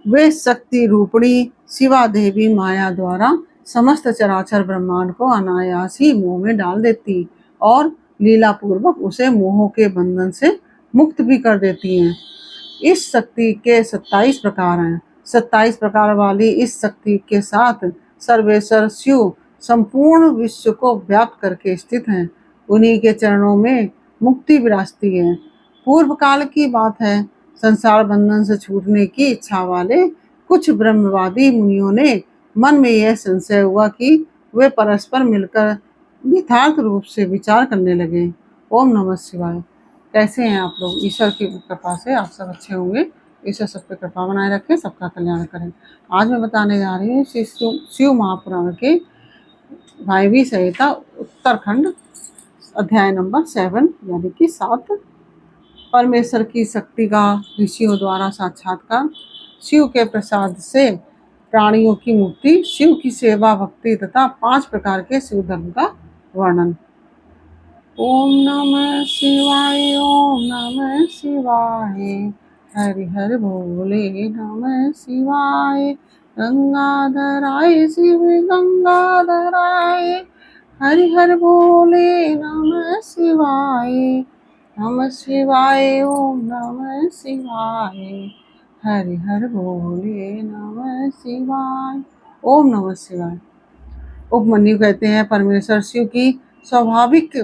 वे शक्ति रूपिणी शिवा देवी माया द्वारा समस्त चराचर ब्रह्मांड को अनायास ही मोह में डाल देती और लीला पूर्वक उसे मोह के बंधन से मुक्त भी कर देती हैं। इस शक्ति के 27 प्रकार हैं। 27 प्रकार वाली इस शक्ति के साथ सर्वेश्वर शिव संपूर्ण विश्व को व्याप्त करके स्थित हैं। उन्हीं के चरणों में मुक्ति विराजती है। पूर्व काल की बात है, संसार बंधन से छूटने की इच्छा वाले कुछ ब्रह्मवादी मुनियों ने मन में यह संशय हुआ कि वे परस्पर मिलकर यथार्थ रूप से विचार करने लगे। ओम नमः शिवाय। कैसे हैं आप लोग? ईश्वर की कृपा से आप सब अच्छे होंगे। ईश्वर सब पे कृपा बनाए रखे, सबका कल्याण करें। आज मैं बताने जा रही हूँ शिव महापुराण के वायवी संहिता उत्तरखंड अध्याय नंबर 7 यानी कि 7, परमेश्वर की शक्ति का ऋषियों द्वारा साक्षात्कार, शिव के प्रसाद से प्राणियों की मुक्ति, शिव की सेवा भक्ति तथा 5 प्रकार के शिव धर्म का वर्णन। ओम नमः शिवाय, ओम नमः शिवाय, हरि हर भोले नमः शिवाय, गंगाधराय शिव गंगाधराय, हरि हर भोले नमः शिवाय, नमः शिवाय, ओम नमः शिवाय, हरि हर भोले नमः शिवाय। ओम नमः शिवाय। उपमन्यु कहते हैं, परमेश्वर शिव की स्वाभाविक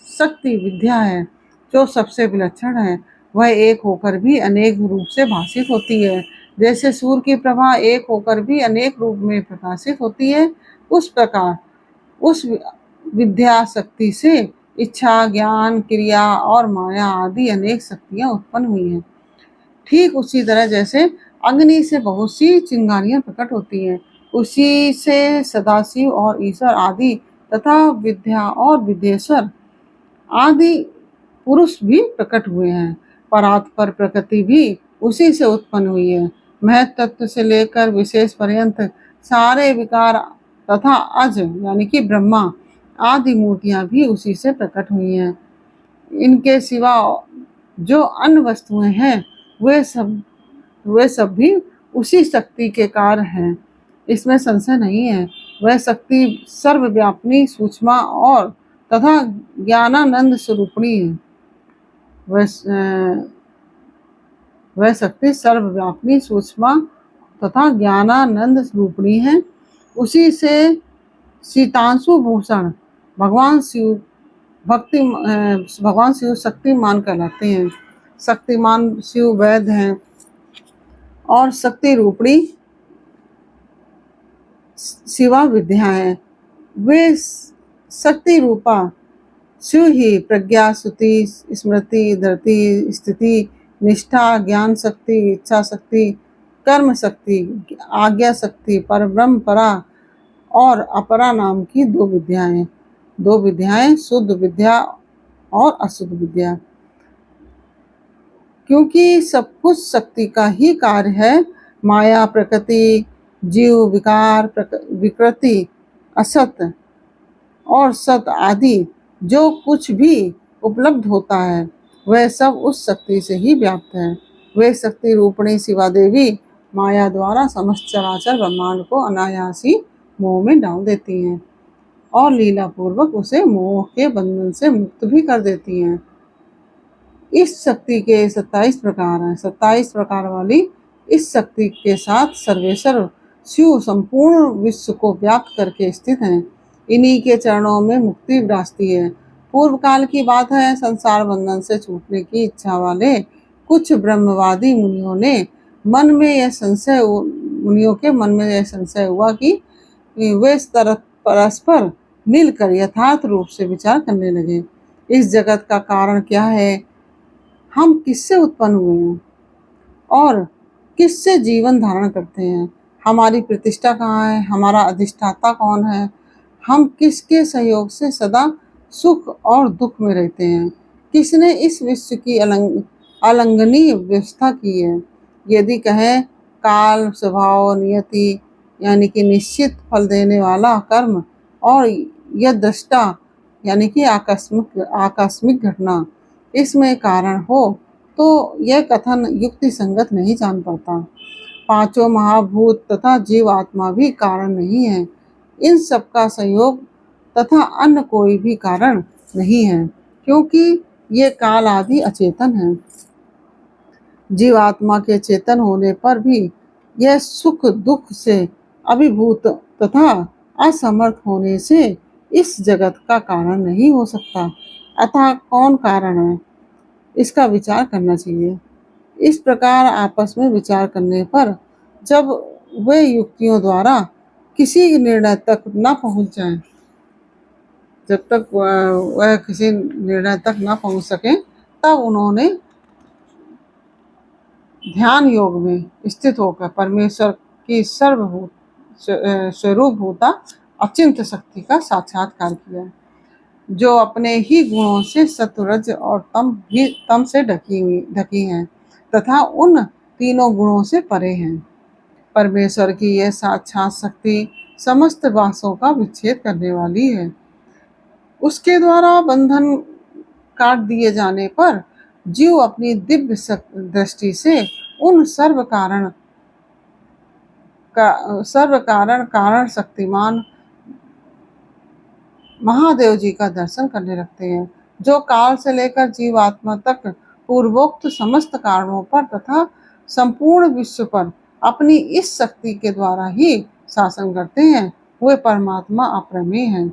शक्ति विद्या है जो सबसे विलक्षण है। वह एक होकर भी अनेक रूप से भाषित होती है। जैसे सूर्य की प्रभा एक होकर भी अनेक रूप में प्रकाशित होती है, उस प्रकार उस विद्या शक्ति से इच्छा, ज्ञान, क्रिया और माया आदि अनेक शक्तियां उत्पन्न हुई हैं। ठीक उसी तरह जैसे अग्नि से बहुत सी चिंगारियां प्रकट होती हैं, उसी से सदाशिव और ईश्वर आदि तथा विद्या और विद्येश्वर आदि पुरुष भी प्रकट हुए हैं। परात्पर प्रकृति भी उसी से उत्पन्न हुई है। महत तत्व से लेकर विशेष पर्यंत सारे विकार तथा अज यानी कि ब्रह्मा आदि मूर्तियां भी उसी से प्रकट हुई हैं। इनके सिवा जो अन्य वस्तुएं हैं वे सब भी उसी शक्ति के कार्य हैं, इसमें संशय नहीं है। वह शक्ति सर्वव्यापिनी सूक्ष्म और तथा ज्ञानानंद स्वरूपिणी है। वह शक्ति सर्वव्यापिनी सूक्ष्म तथा ज्ञानानंद स्वरूपिणी है। उसी से शीतांशु भूषण भगवान शिव शक्तिमान कहलाते हैं। शक्तिमान शिव वैद्य हैं और शक्ति रूपिणी शिवा विद्या है। वे शक्ति रूपा शिव ही प्रज्ञा, श्रुति, स्मृति, धरती, स्थिति, निष्ठा, ज्ञान शक्ति, इच्छा शक्ति, कर्म शक्ति, आज्ञा शक्ति, परब्रह्म परा और अपरा नाम की 2 विद्याएं, शुद्ध विद्या और अशुद्ध विद्या। क्योंकि सब कुछ शक्ति का ही कार्य है। माया, प्रकृति, जीव, विकार, विकृति, असत और सत आदि जो कुछ भी उपलब्ध होता है वह सब उस शक्ति से ही व्याप्त है। वे शक्ति रूपिणी शिवा देवी माया द्वारा समस्त चराचर ब्रह्मांड को अनायास ही मोह में डाल देती हैं और लीला पूर्वक उसे मोह के बंधन से मुक्त भी कर देती हैं। इस शक्ति के 27 प्रकार हैं। 27 प्रकार वाली इस शक्ति के साथ सर्वेश्वर शिव संपूर्ण विश्व को व्याप्त करके स्थित हैं। इन्हीं के चरणों में मुक्ति विराजती है। पूर्व काल की बात है, संसार बंधन से छूटने की इच्छा वाले कुछ ब्रह्मवादी मुनियों के मन में यह संशय हुआ कि वे परस्पर मिलकर यथार्थ रूप से विचार करने लगे। इस जगत का कारण क्या है, हम किससे उत्पन्न हुए हैं और किससे जीवन धारण करते हैं, हमारी प्रतिष्ठा कहाँ है, हमारा अधिष्ठाता कौन है, हम किसके सहयोग से सदा सुख और दुख में रहते हैं, किसने इस विश्व की अलंघनीय व्यवस्था की है। यदि कहें काल, स्वभाव, नियति यानी कि निश्चित फल देने वाला कर्म और यह दृष्टा यानी कि आकस्मिक घटना इसमें कारण हो तो यह कथन युक्ति संगत नहीं जान पड़ता। पांचों महाभूत तथा जीव आत्मा भी कारण नहीं है। इन सब का संयोग तथा अन्य कोई भी कारण नहीं है, क्योंकि ये काल आदि अचेतन है। जीवात्मा के चेतन होने पर भी यह सुख दुख से अभिभूत तथा असमर्थ होने से इस जगत का कारण नहीं हो सकता। अतः कौन कारण है, इसका विचार करना चाहिए। इस प्रकार आपस में विचार करने पर जब वे युक्तियों द्वारा किसी निर्णय तक न पहुंच जाएं, जब तक वह किसी निर्णय तक न पहुंच सके, तब उन्होंने ध्यान योग में स्थित होकर परमेश्वर की सर्वभूत स्वरूपभूता अचिंत्य शक्ति का साक्षात्कार किया, जो अपने ही गुणों से सत्वरज और तम से ढकी हैं तथा उन तीनों गुणों से परे हैं। परमेश्वर की यह साक्षात शक्ति समस्त वासों का विच्छेद करने वाली है। उसके द्वारा बंधन काट दिए जाने पर जीव अपनी दिव्य दृष्टि से उन सर्व कारण शक्तिमान महादेव जी का दर्शन करने लगते हैं, जो काल से लेकर जीवात्मा तक पूर्वोक्त समस्त कारणों पर तथा संपूर्ण विश्व पर अपनी इस शक्ति के द्वारा ही शासन करते हैं। वे परमात्मा अप्रमेय हैं।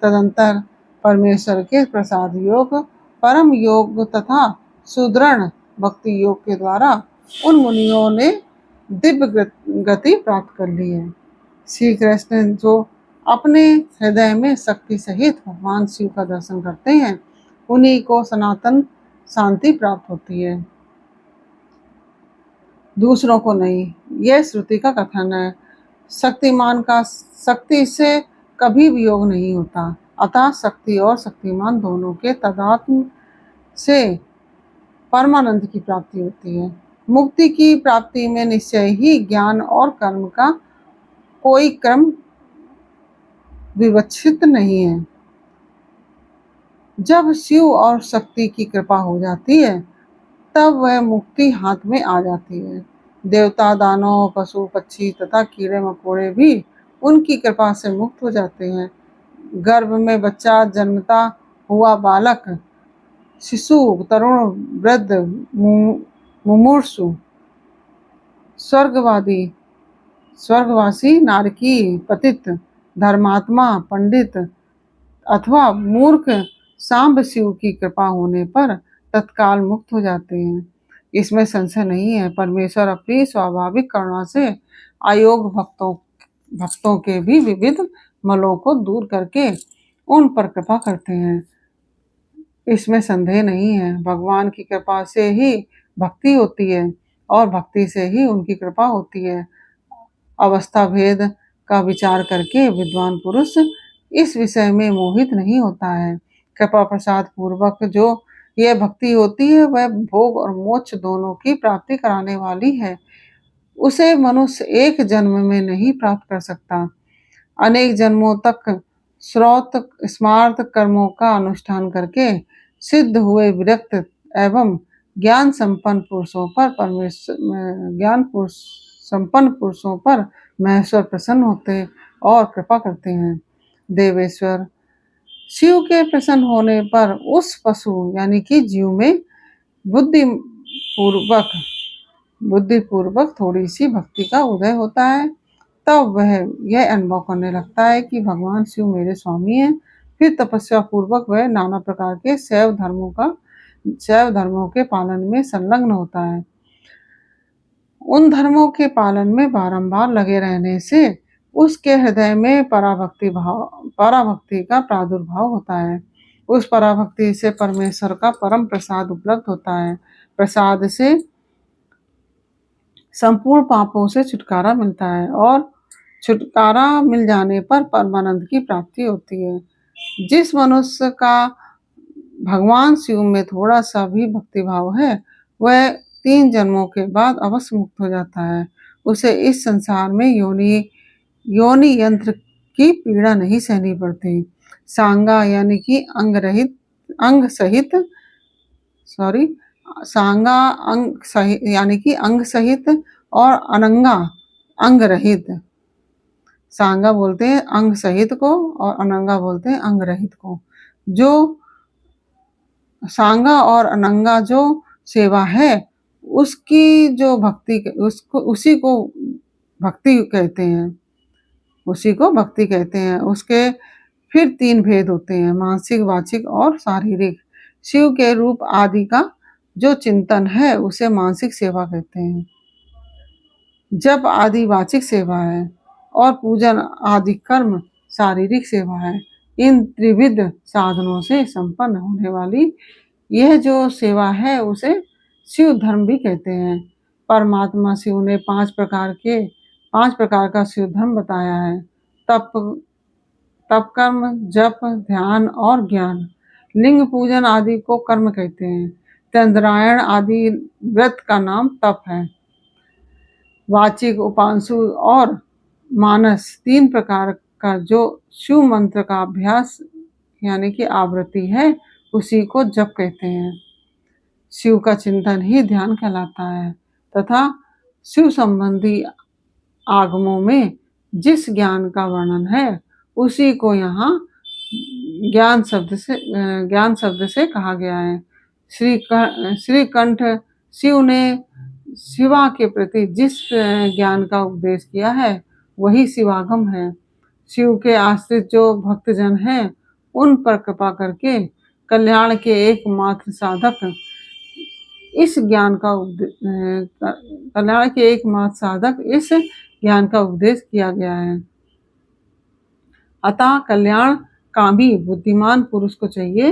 तदंतर परमेश्वर के प्रसाद योग, परम योग तथा सुदृढ़ भक्ति योग के द्वारा उन मुनियों ने दिव्य गति प्राप्त कर ली है। श्री कृष्ण जो अपने हृदय में शक्ति सहित भगवान शिव का दर्शन करते हैं, उन्हीं को सनातन शांति प्राप्त होती है, दूसरों को नहीं। यह श्रुति का कथन है। शक्तिमान का शक्ति से कभी वियोग नहीं होता, अतः शक्ति और शक्तिमान दोनों के तदात्म से परमानंद की प्राप्ति होती है। मुक्ति की प्राप्ति में निश्चय ही ज्ञान और कर्म का कोई क्रम विवक्षित नहीं है। जब शिव और शक्ति की कृपा हो जाती है, तब वह मुक्ति हाथ में आ जाती है। देवता, दानव, पशु पक्षी तथा कीड़े मकोड़े भी उनकी कृपा से मुक्त हो जाते हैं। गर्भ में बच्चा, जन्मता हुआ बालक, शिशु, तरुण, वृद्ध, मुमूर्षु, स्वर्गवासी, नारकी, पतित, धर्मात्मा, पंडित अथवा मूर्ख सांब शिव की कृपा होने पर तत्काल मुक्त हो जाते हैं। इसमें संशय नहीं है। परमेश्वर अपनी स्वाभाविक करुणा से अयोग्य भक्तों के भी विविध मलों को दूर करके उन पर कृपा करते हैं। इसमें संदेह नहीं है। भगवान की कृपा से ही भक्ति होती है और भक्ति से ही उनकी कृपा होती है। अवस्था भेद का विचार करके विद्वान पुरुष इस विषय में मोहित नहीं होता है। कृपा प्रसाद पूर्वक जो यह भक्ति होती है, वह भोग और मोक्ष दोनों की प्राप्ति कराने वाली है। उसे मनुष्य एक जन्म में नहीं प्राप्त कर सकता। अनेक जन्मों तक श्रौत स्मार्त कर्मों का अनुष्ठान करके सिद्ध हुए विरक्त एवं ज्ञान संपन्न पुरुषों पर महेश्वर प्रसन्न होते और कृपा करते हैं। देवेश्वर शिव के प्रसन्न होने पर उस पशु यानी कि जीव में बुद्धिपूर्वक थोड़ी सी भक्ति का उदय होता है। तब वह यह अनुभव करने लगता है कि भगवान शिव मेरे स्वामी हैं। फिर तपस्या पूर्वक वह नाना प्रकार के शैव धर्मों के पालन में संलग्न होता है। उन धर्मों के पालन में बारंबार लगे रहने से उसके हृदय में पराभक्ति का प्रादुर्भाव होता है। उस पराभक्ति से परमेश्वर का परम प्रसाद उपलब्ध होता है। प्रसाद से संपूर्ण पापों से छुटकारा मिलता है और छुटकारा मिल जाने पर परमानंद की प्राप्ति होती है। जिस मनुष्य का भगवान शिव में थोड़ा सा भी भक्तिभाव है, वह 3 जन्मों के बाद अवश्य मुक्त हो जाता है। उसे इस संसार में योनि यंत्र की पीड़ा नहीं सहनी पड़ती। सांगा यानी कि अंग सहित और अनंगा अंग रहित। सांगा बोलते हैं अंग सहित को और अनंगा बोलते हैं अंग रहित को। जो सांगा और अनंगा जो सेवा है उसकी जो भक्ति उसको उसी को भक्ति कहते हैं, उसी को भक्ति कहते हैं। उसके फिर 3 भेद होते हैं, मानसिक, वाचिक और शारीरिक। शिव के रूप आदि का जो चिंतन है उसे मानसिक सेवा कहते हैं। जप आदि वाचिक सेवा है और पूजन आदि कर्म शारीरिक सेवा है। इन त्रिविध साधनों से संपन्न होने वाली यह जो सेवा है उसे शिव धर्म भी कहते हैं। परमात्मा शिव ने 5 प्रकार का शिव धर्म बताया है। तप कर्म, जप, ध्यान और ज्ञान। लिंग पूजन आदि को कर्म कहते हैं। चंद्रायण आदि व्रत का नाम तप है। वाचिक, उपांशु और मानस 3 प्रकार का जो शिव मंत्र का अभ्यास यानी कि आवृत्ति है उसी को जप कहते हैं। शिव का चिंतन ही ध्यान कहलाता है तथा शिव संबंधी आगमों में जिस ज्ञान का वर्णन है उसी को यहाँ ज्ञान शब्द से कहा गया है। श्रीकंठ शिव ने शिवा के प्रति जिस ज्ञान का उपदेश किया है वही शिवागम है। शिव के आश्रित जो भक्तजन हैं उन पर कृपा करके कल्याण के एकमात्र साधक इस ज्ञान का उपदेश किया गया है। अतः कल्याण कामी बुद्धिमान पुरुष को चाहिए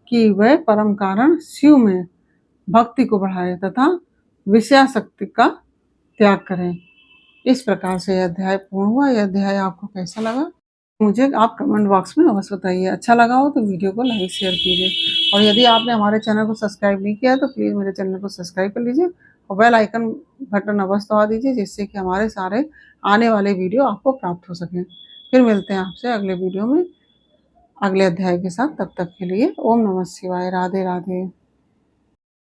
कि वह परम कारण शिव में भक्ति को बढ़ाए तथा विषयासक्ति का त्याग करें। इस प्रकार से यह अध्याय पूर्ण हुआ। यह अध्याय आपको कैसा लगा मुझे आप कमेंट बॉक्स में अवश्य बताइए। अच्छा लगा हो तो वीडियो को लाइक शेयर कीजिए और यदि आपने हमारे चैनल को सब्सक्राइब नहीं किया तो प्लीज़ मेरे चैनल को सब्सक्राइब कर लीजिए और बेल आइकन बटन अवश्य दबा दीजिए जिससे कि हमारे सारे आने वाले वीडियो आपको प्राप्त हो सकें। फिर मिलते हैं आपसे अगले वीडियो में अगले अध्याय के साथ। तब तक के लिए ओम नमः शिवाय। राधे राधे।